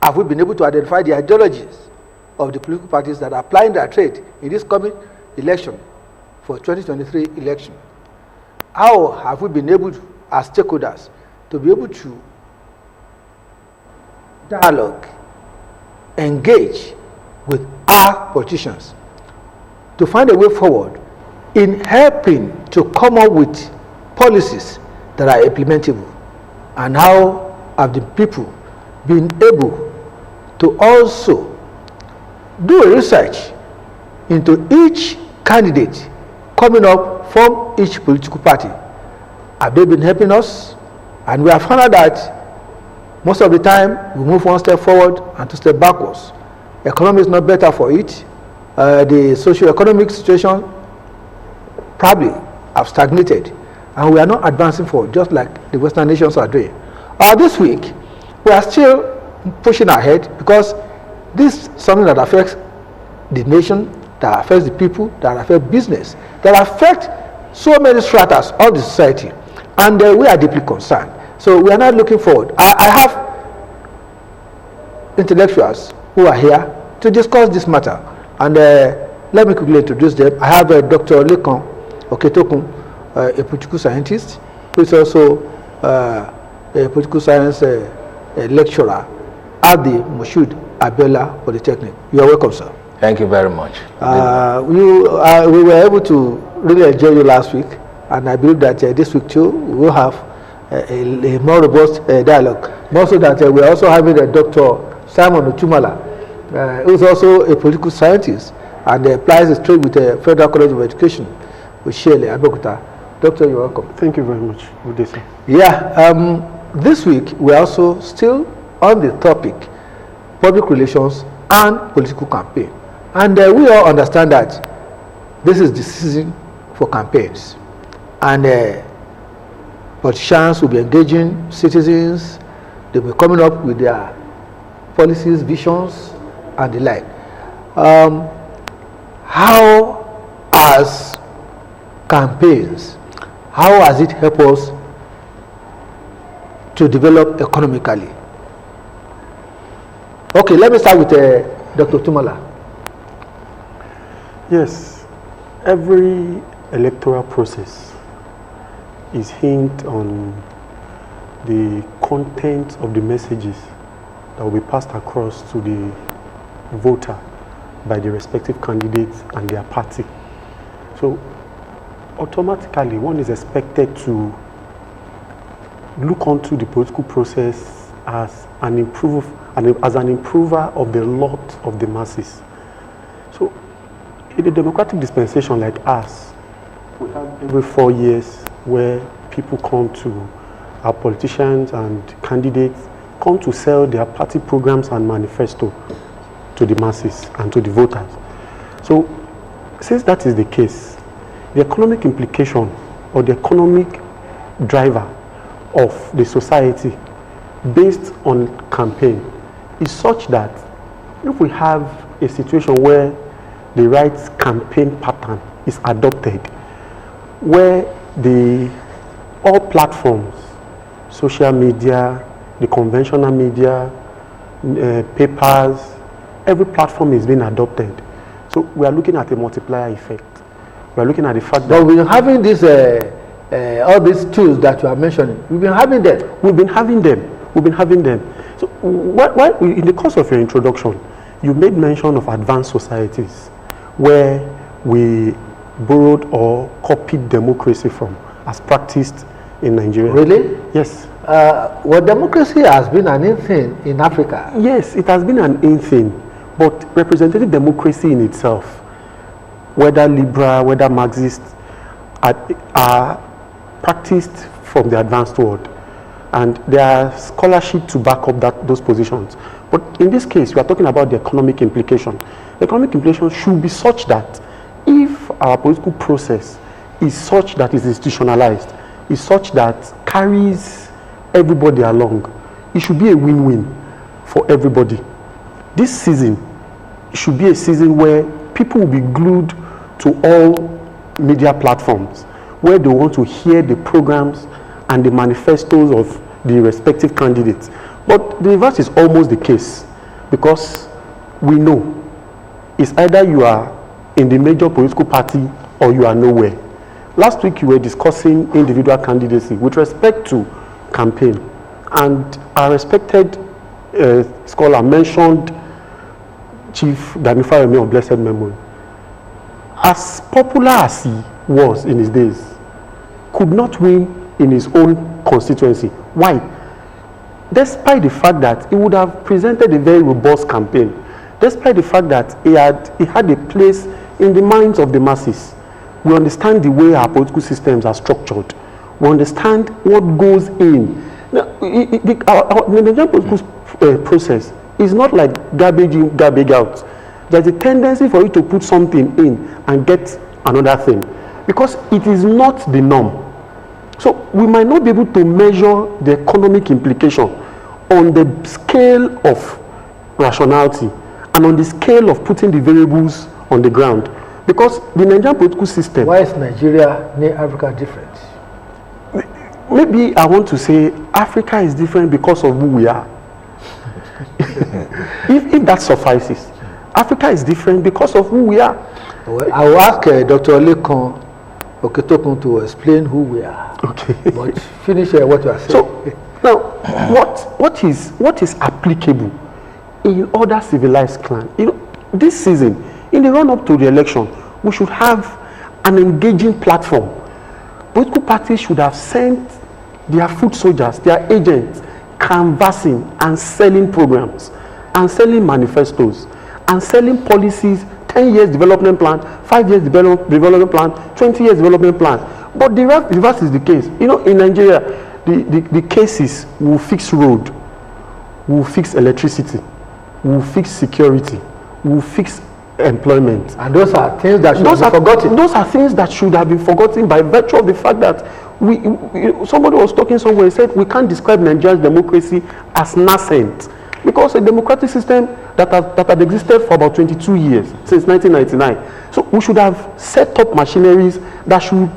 have we been able to identify the ideologies of the political parties that are applying their trade in this coming election for 2023 election? How have we been able to, as stakeholders, to be able to dialogue, engage with our politicians to find a way forward in helping to come up with policies that are implementable? And how have the people been able to also do a research into each candidate coming up from each political party? Have they been helping us? And we have found out that most of the time we move one step forward and two steps backwards. Economy is not better for it. The socio-economic situation probably have stagnated, and we are not advancing forward just like the Western nations are doing. This week, we are still pushing ahead because this is something that affects the nation, that affects the people, that affects business, that affects so many stratas of the society, and we are deeply concerned. So we are not looking forward. I have intellectuals who are here to discuss this matter, and let me quickly introduce them. I have Dr. Lekon Oketokun, a political scientist, who is also a political science lecturer at the Moshood Abiola Polytechnic. You are welcome, sir. Thank you very much. We were able to really enjoy you last week, and I believe that this week too we will have a more robust dialogue. More so that we are also having Dr. Simon Otumala, who is also a political scientist and applies his trade with the Federal College of Education with Shele, Abeokuta. Doctor, you're welcome. Thank you very much. Good day, sir. Yeah, this week we're also still on the topic public relations and political campaign. And we all understand that this is the season for campaigns. And politicians will be engaging citizens, they'll be coming up with their policies, visions, and the like. How has campaigns, how has it helped us to develop economically? Okay, let me start with Dr. Tumala. Yes, every electoral process is hinged on the content of the messages that will be passed across to the voter by the respective candidates and their party. So automatically one is expected to look onto the political process as an improver of the lot of the masses. So in a democratic dispensation like us, we have every 4 years where people come to our politicians and candidates come to sell their party programs and manifesto to the masses and to the voters. So since that is the case, the economic implication or the economic driver of the society based on campaign is such that if we have a situation where the right campaign pattern is adopted, where all platforms, social media, the conventional media, papers, every platform is being adopted. So we are looking at a multiplier effect. We are looking at the fact that we're having this, all these tools that you are mentioning. We've been having them. We've been having them. So why in the course of your introduction, you made mention of advanced societies where we borrowed or copied democracy from as practiced in Nigeria. Really? Yes. Well, democracy has been an in-thing in Africa. Yes, it has been an in-thing, but representative democracy in itself, whether liberal, whether Marxist, are practiced from the advanced world. And there are scholarship to back up those positions. But in this case, we are talking about the economic implication. The economic implication should be such that if our political process is such that is institutionalized, is such that carries everybody along, it should be a win-win for everybody. This season should be a season where people will be glued to all media platforms, where they want to hear the programs and the manifestos of the respective candidates. But the reverse is almost the case. because we know it's either you are in the major political party or you are nowhere. Last week you were discussing individual candidacy with respect to campaign, and our respected scholar mentioned Chief Danifa Remi of blessed memory. As popular as he was in his days, could not win in his own constituency. Why? Despite the fact that he would have presented a very robust campaign, despite the fact that he had a place in the minds of the masses. We understand the way our political systems are structured. We understand what goes in. Now, the Nigerian political process is not like garbage in, garbage out. There's a tendency for you to put something in and get another thing, because it is not the norm. So we might not be able to measure the economic implication on the scale of rationality and on the scale of putting the variables on the ground, because the Nigerian political system. Why is Nigeria near Africa different? Maybe I want to say Africa is different because of who we are. if that suffices, Africa is different because of who we are. Well, I will ask Dr. Lekon Oketokun to explain who we are. Okay. But finish what you are saying. So now, what is applicable in other civilized clans? You know, this season, in the run-up to the election, we should have an engaging platform. Political parties should have sent their foot soldiers, their agents, canvassing and selling programs, and selling manifestos, and selling policies, 10 years development plan, 5 years development plan, 20 years development plan. But the reverse is the case. You know, in Nigeria, the cases will fix road, will fix electricity, will fix security, will fix employment. And those are things that should have been forgotten. Those are things that should have been forgotten by virtue of the fact that somebody was talking somewhere and said we can't describe Nigeria's democracy as nascent, because a democratic system that had existed for about 22 years, since 1999. So we should have set up machineries that should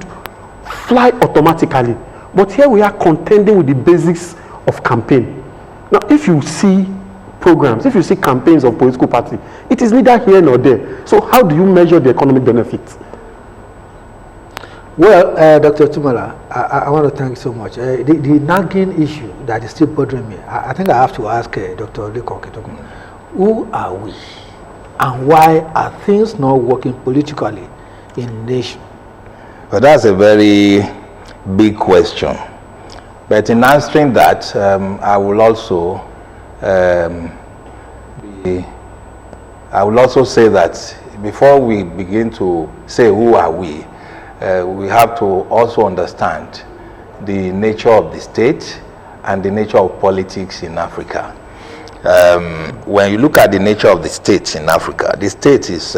fly automatically. But here we are contending with the basics of campaign. Now, if you see programs, if you see campaigns of political party, it is neither here nor there. So how do you measure the economic benefits? Well, Dr. Tumala, I want to thank you so much. The nagging issue that is still bothering me, I think I have to ask Dr. Lekon Oketokun, who are we and why are things not working politically in the nation? Well, that's a very big question. But in answering that, I will also say that before we begin to say who are we have to also understand the nature of the state and the nature of politics in Africa. When you look at the nature of the states in Africa, the state is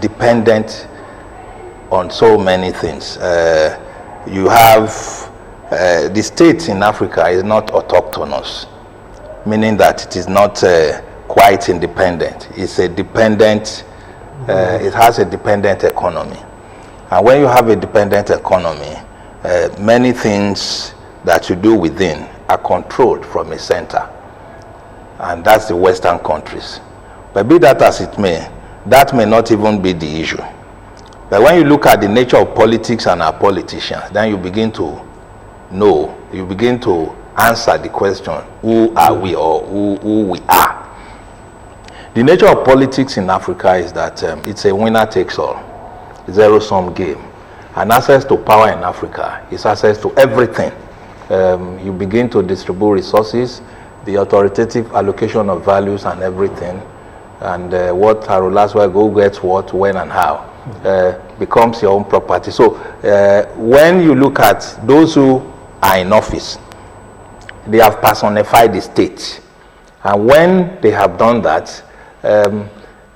dependent on so many things. You have the state in Africa is not autochthonous, meaning that it is not quite independent. It's a dependent, it has a dependent economy. And when you have a dependent economy, many things that you do within are controlled from a center. And that's the Western countries. But be that as it may, that may not even be the issue. But when you look at the nature of politics and our politicians, then you begin to know, you begin to answer the question, who are we, or who we are. The nature of politics in Africa is that it's a winner takes all, zero-sum game. And access to power in Africa is access to everything. You begin to distribute resources, the authoritative allocation of values and everything, and what who gets what, when and how, becomes your own property. So when you look at those who are in office, they have personified the state. And when they have done that,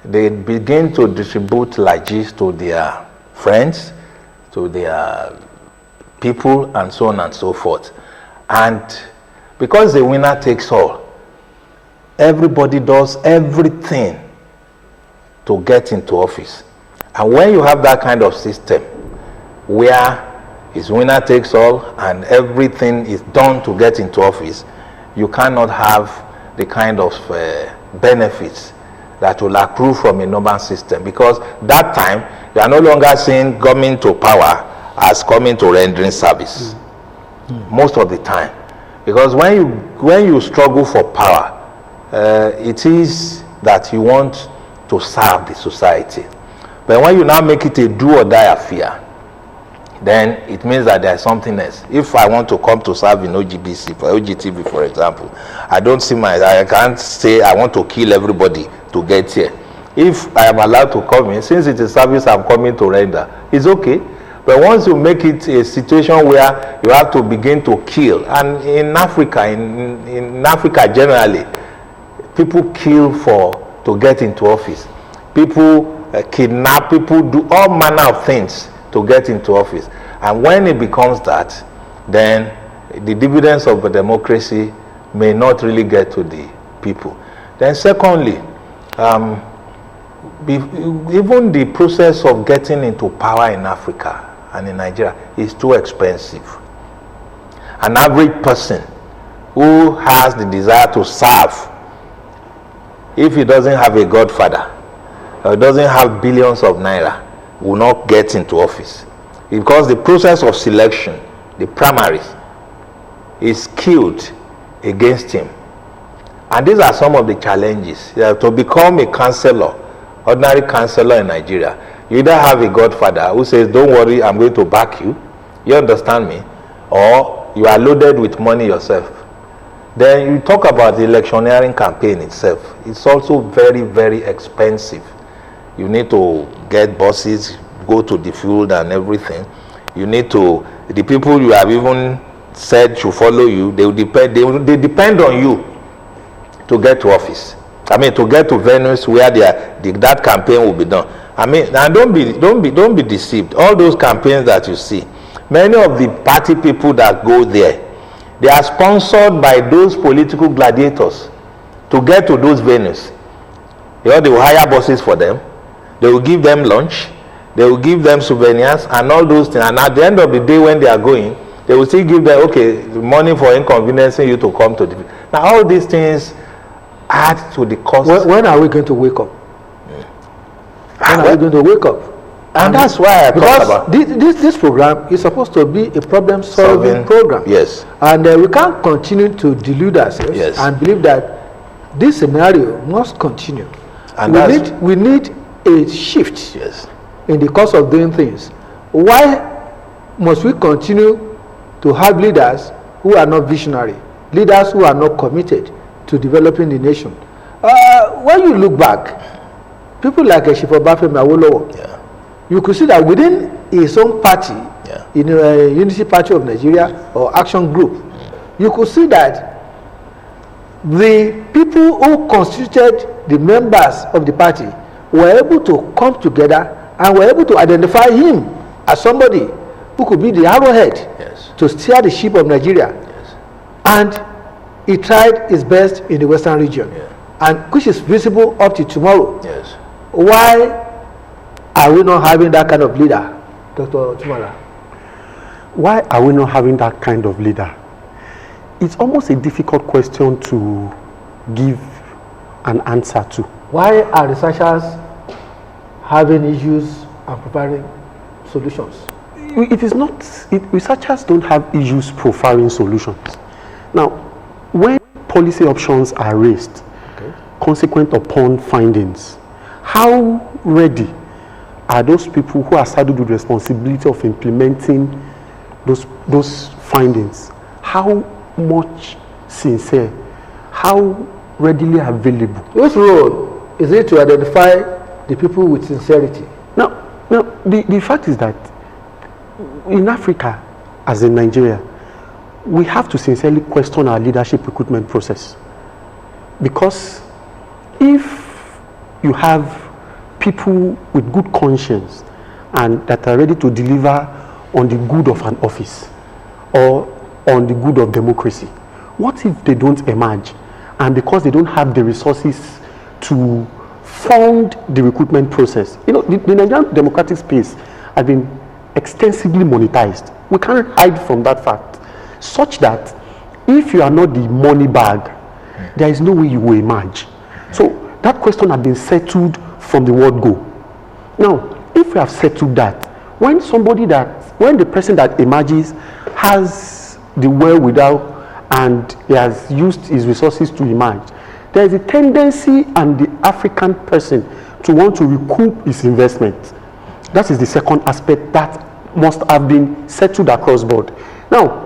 they begin to distribute largesse to their friends, to their people, and so on and so forth. And because the winner takes all, everybody does everything to get into office. And when you have that kind of system where it's winner takes all and everything is done to get into office, you cannot have the kind of benefits that will accrue from a normal system, because that time you are no longer seeing coming to power as coming to rendering service. Most of the time, because when you struggle for power, it is that you want to serve the society. But when you now make it a do or die affair, then it means that there is something else. If I want to come to serve in OGBC, for OGTV for example, I can't say I want to kill everybody to get here. If I am allowed to come in, since it is service I'm coming to render, it's okay. But once you make it a situation where you have to begin to kill, and in Africa, in Africa generally, people kill to get into office. People kidnap, people do all manner of things to get into office. And when it becomes that, then the dividends of the democracy may not really get to the people. Then secondly, even the process of getting into power in Africa and in Nigeria is too expensive. An average person who has the desire to serve, if he doesn't have a godfather or doesn't have billions of naira, will not get into office, because the process of selection, the primaries, is skewed against him. And these are some of the challenges. To become a councillor, ordinary councillor in Nigeria, you either have a godfather who says, don't worry, I'm going to back you, you understand me, or you are loaded with money yourself. Then you talk about the electioneering campaign itself. It's also very, very expensive. You need to get buses, go to the field and everything. You need to, the people you have even said should follow you, they depend on you to get to office. I mean, to get to venues where that campaign will be done. I mean, and don't be deceived. All those campaigns that you see, many of the party people that go there, they are sponsored by those political gladiators to get to those venues. They will hire buses for them. They will give them lunch. They will give them souvenirs and all those things. And at the end of the day, when they are going, they will still give them, okay, money for inconveniencing you to come to the. Now, all these things add to the cost. When are we going to wake up? When are we going to wake up? And that's why I talk about this program is supposed to be a problem-solving program. Yes. And we can't continue to delude ourselves and believe that this scenario must continue. And we need a shift in the course of doing things. Why must we continue to have leaders who are not visionary, leaders who are not committed to developing the nation? When you look back, people like Chief Obafemi Awolowo, you could see that within his own party, in a Unity Party of Nigeria or Action Group, you could see that the people who constituted the members of the party were able to come together and were able to identify him as somebody who could be the arrowhead to steer the ship of Nigeria. And he tried his best in the Western region, and which is visible up to tomorrow. Why are we not having that kind of leader, Dr. Tumala? Why are we not having that kind of leader? It's almost a difficult question to give an answer to. Why are researchers having issues and providing solutions? It is not, researchers don't have issues profiling solutions. Now, when policy options are raised, consequent upon findings, how ready are those people who are saddled with responsibility of implementing those findings? How much sincere? How readily available? Whose role is it to identify the people with sincerity? Now the fact is that in Africa, as in Nigeria, we have to sincerely question our leadership recruitment process. Because if you have people with good conscience and that are ready to deliver on the good of an office or on the good of democracy, what if they don't emerge? And because they don't have the resources to fund the recruitment process, you know, the Nigerian democratic space has been extensively monetized. We can't hide from that fact, such that if you are not the money bag, there is no way you will emerge. So that question has been settled from the word go. Now, if we have settled that, when the person that emerges has the wherewithal and he has used his resources to emerge, there is a tendency and the African person to want to recoup his investment. That is the second aspect that must have been settled across board. Now,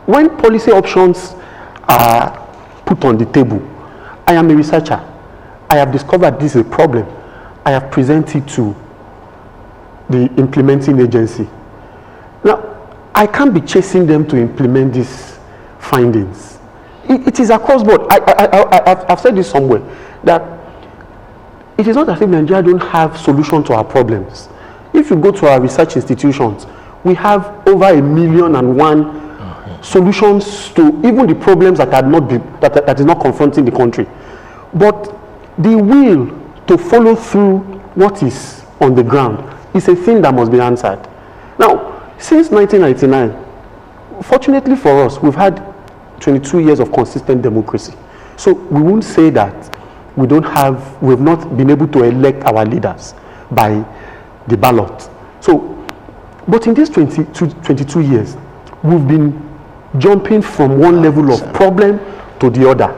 when policy options are put on the table, I am a researcher. I have discovered this is a problem. I have presented to the implementing agency. Now, I can't be chasing them to implement these findings. It is across board. I've said this somewhere, that it is not as if Nigeria don't have solution to our problems. If you go to our research institutions, we have over 1,000,001 solutions to even the problems that that is not confronting the country. But the will to follow through what is on the ground is a thing that must be answered. Now, since 1999, fortunately for us, we've had 22 years of consistent democracy. So we won't say that we've not been able to elect our leaders by the ballot. So, but in these 22 years, we've been jumping from one level of problem to the other.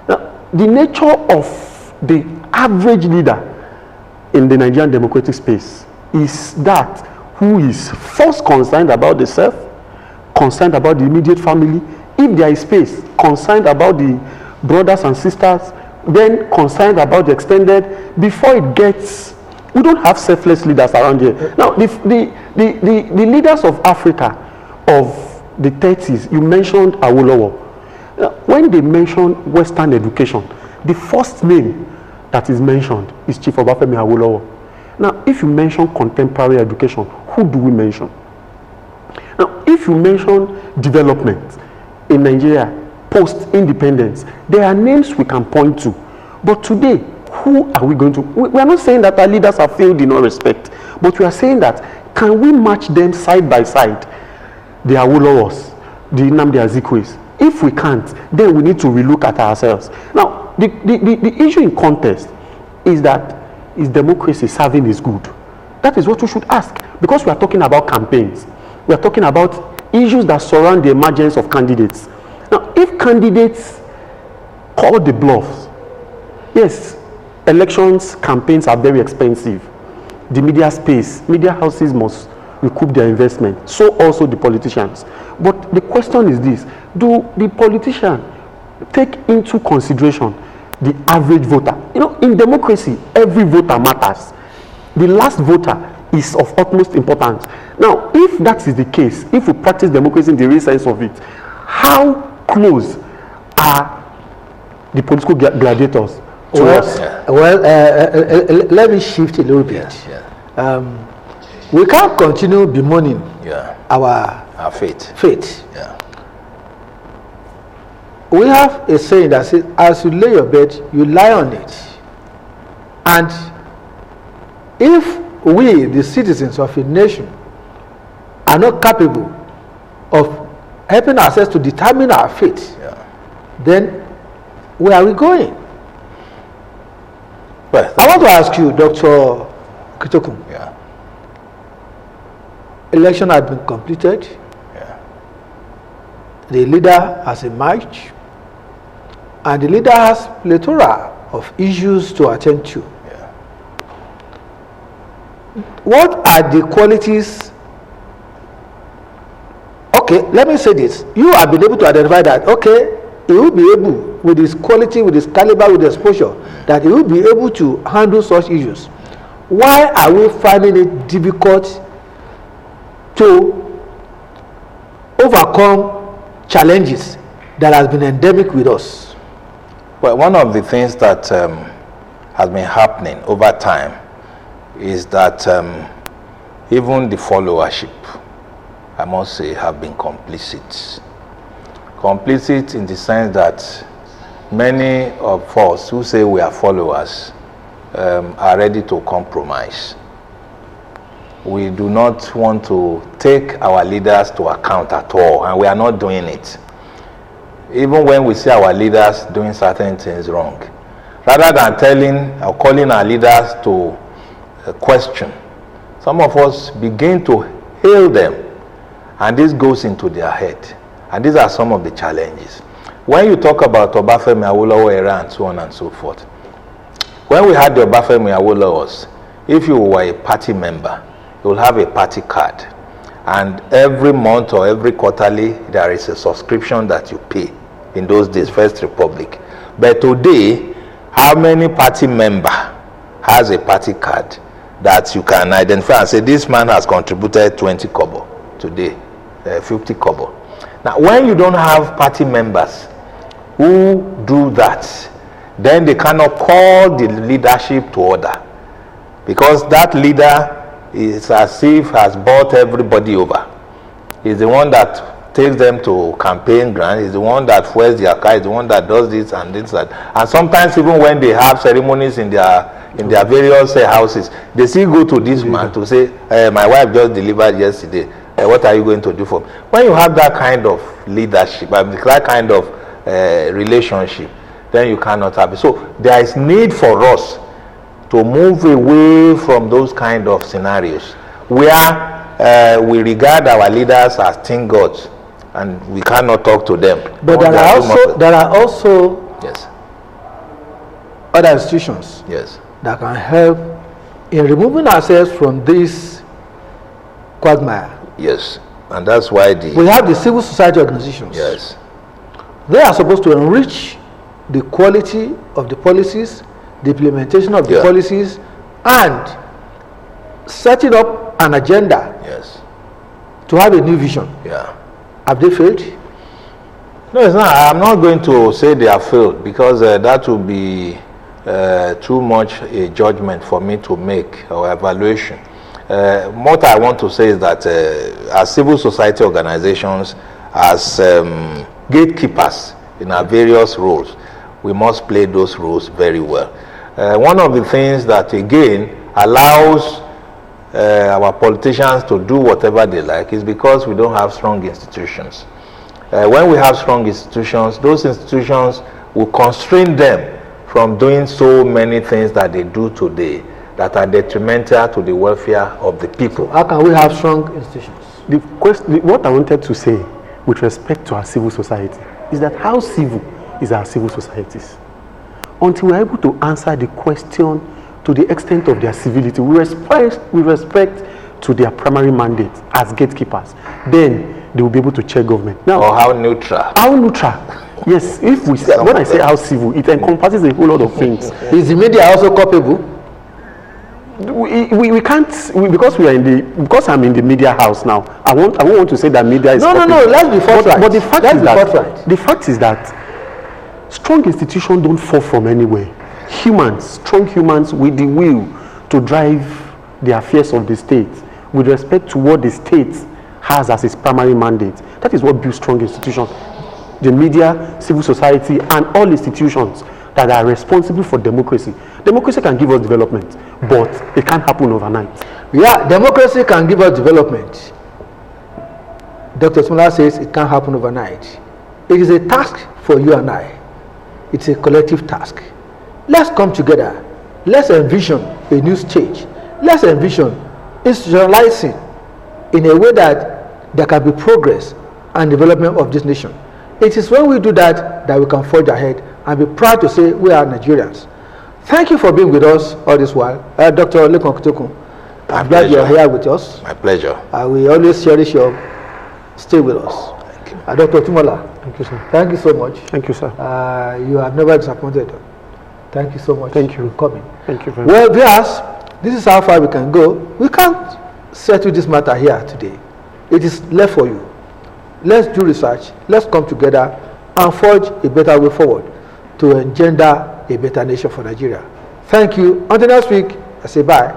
Now, the nature of the average leader in the Nigerian democratic space is that who is first concerned about the self, concerned about the immediate family, if there is space, concerned about the brothers and sisters, then concerned about the extended, before it gets, we don't have selfless leaders around here. Now, the leaders of Africa of the 30s, you mentioned Awolowo. When they mention Western education, the first name that is mentioned is Chief Obafemi Awolowo. Now, if you mention contemporary education, who do we mention? Now, if you mention development in Nigeria, post-independence, there are names we can point to. But today, who are we going to? We are not saying that our leaders have failed in all respect, but we are saying that, can we match them side by side? The Awolowos, the Nnamdi Azikiwes. If we can't, then we need to relook at ourselves. Now, the issue in contest is that, is democracy serving its good? That is what we should ask, because we are talking about campaigns. We are talking about issues that surround the emergence of candidates. Now, if candidates call the bluffs, yes, elections, campaigns are very expensive. The media space, media houses must recoup their investment. So also the politicians. But the question is this: do the politicians take into consideration the average voter? You know, in democracy, every voter matters. The last voter is of utmost importance. Now, if that is the case, if we practice democracy in the real sense of it, how close are the political gladiators to us? Let me shift a little bit. We can't continue bemoaning our faith. Yeah. We have a saying that says, as you lay your bed, you lie on it. And if we, the citizens of a nation, are not capable of helping ourselves to determine our fate, then where are we going? Well, I want to ask you, Dr. Kitokun. Yeah. Election has been completed. Yeah. The leader has emerged, and the leader has plethora of issues to attend to. Yeah. What are the qualities? Okay, let me say this. You have been able to identify that, okay, he will be able, with his quality, with his caliber, with his exposure, that he will be able to handle such issues. Why are we finding it difficult to overcome challenges that has been endemic with us? Well, one of the things that has been happening over time is that even the followership, I must say, have been complicit. Complicit in the sense that many of us who say we are followers are ready to compromise. we do not want to take our leaders to account at all, and we are not doing it. Even when we see our leaders doing certain things wrong, rather than telling or calling our leaders to question, some of us begin to hail them, and this goes into their head. And these are some of the challenges. When you talk about Obafemi Awolowo era and so on and so forth, when we had the Obafemi Awolowos, if you were a party member, you will have a party card. And every month or every quarterly, there is a subscription that you pay. In those days, First Republic. But today, how many party member has a party card that you can identify and say, this man has contributed 20 kobo today, 50 kobo. Now, when you don't have party members who do that, then they cannot call the leadership to order, because that leader is as if has bought everybody over. He's the one that takes them to campaign ground, is the one that fuels their car, is the one that does this and this and that. And sometimes even when they have ceremonies in their various houses, they still go to this man to say, my wife just delivered yesterday, what are you going to do for me? When you have that kind of leadership, that kind of relationship, then you cannot have it. So there is need for us to move away from those kind of scenarios where we regard our leaders as tin gods and we cannot talk to them. But there are also yes, other institutions yes, that can help in removing ourselves from this quagmire. yes, and that's why we have the civil society organizations. Yes, they are supposed to enrich the quality of the policies, the implementation of the policies, and setting up an agenda. Yes, to have a new vision. Yeah. Have they failed? No, it's not. I'm not going to say they have failed, because that would be too much a judgment for me to make or evaluation. What I want to say is that as civil society organizations, as gatekeepers in our various roles, we must play those roles very well. One of the things that again allows our politicians to do whatever they like is because we don't have strong institutions. When we have strong institutions, those institutions will constrain them from doing so many things that they do today that are detrimental to the welfare of the people. How can we have strong institutions? What I wanted to say with respect to our civil society is that how civil is our civil societies? Until we're able to answer the question to the extent of their civility, we respect to their primary mandate as gatekeepers, then they will be able to check government. Now, or how neutral? How neutral? Yes, if we say, when I say how civil, it encompasses a whole lot of things. Is the media also culpable? We can't, because we are because I'm in the media house now. I won't want to say that media is culpable. No. Let's be forthright. But the fact is that strong institutions don't fall from anywhere. Strong humans with the will to drive the affairs of the state with respect to what the state has as its primary mandate. That is what builds strong institutions. The media, civil society, and all institutions that are responsible for democracy. Democracy can give us development, but it can't happen overnight. Yeah, democracy can give us development. Dr. Smola says it can't happen overnight. It is a task for you and I. It's a collective task. Let's come together. Let's envision a new stage. Let's envision institutionalizing in a way that there can be progress and development of this nation. It is when we do that that we can forge ahead and be proud to say we are Nigerians. Thank you for being with us all this while. Dr. Lekon Kutokun, I'm glad you're here with us. My pleasure. We always cherish your stay with us. Thank you. Dr. Tumola, thank you, sir. Thank you so much. Thank you, sir. You have never disappointed. Thank you so much. Thank you for coming. Thank you very much. Well, viewers, this is how far we can go. We can't settle this matter here today. It is left for you. Let's do research. Let's come together and forge a better way forward to engender a better nation for Nigeria. Thank you. Until next week, I say bye.